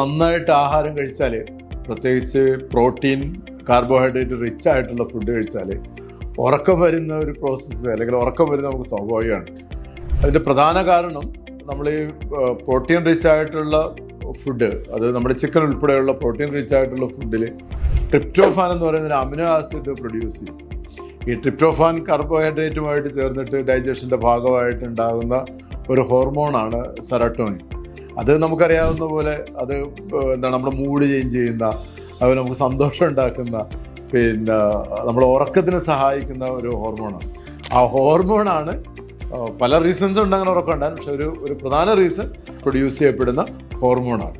നന്നായിട്ട് ആഹാരം കഴിച്ചാൽ, പ്രത്യേകിച്ച് പ്രോട്ടീൻ കാർബോഹൈഡ്രേറ്റ് റിച്ച് ആയിട്ടുള്ള ഫുഡ് കഴിച്ചാൽ ഉറക്കം വരുന്ന ഒരു പ്രോസസ്സ്, അല്ലെങ്കിൽ ഉറക്കം വരുന്ന നമുക്ക് സ്വാഭാവികമാണ്. അതിൻ്റെ പ്രധാന കാരണം നമ്മൾ ഈ പ്രോട്ടീൻ റിച്ച് ആയിട്ടുള്ള ഫുഡ്, അത് നമ്മുടെ ചിക്കൻ ഉൾപ്പെടെയുള്ള പ്രോട്ടീൻ റിച്ച് ആയിട്ടുള്ള ഫുഡിൽ ട്രിപ്റ്റോഫാൻ എന്ന് പറയുന്ന ഒരു അമിനോ ആസിഡ് പ്രൊഡ്യൂസ് ചെയ്യും. ഈ ട്രിപ്റ്റോഫാൻ കാർബോഹൈഡ്രേറ്റുമായിട്ട് ചേർന്നിട്ട് ഡൈജഷൻ്റെ ഭാഗമായിട്ടുണ്ടാകുന്ന ഒരു ഹോർമോണാണ് സെറട്ടോണിൻ. അത് നമുക്കറിയാവുന്ന പോലെ അത് എന്താണ്, നമ്മുടെ മൂഡ് ചേഞ്ച് ചെയ്യുന്ന, അത് നമുക്ക് സന്തോഷം ഉണ്ടാക്കുന്ന, പിന്നെ നമ്മുടെ ഉറക്കത്തിന് സഹായിക്കുന്ന ഒരു ഹോർമോണാണ്. ആ ഹോർമോണാണ് പല റീസൺസ് ഉണ്ട് അങ്ങനെ ഉറക്കം ഉണ്ടാകാൻ, പക്ഷെ ഒരു പ്രധാന റീസൺ പ്രൊഡ്യൂസ് ചെയ്യപ്പെടുന്ന ഹോർമോണാണ്.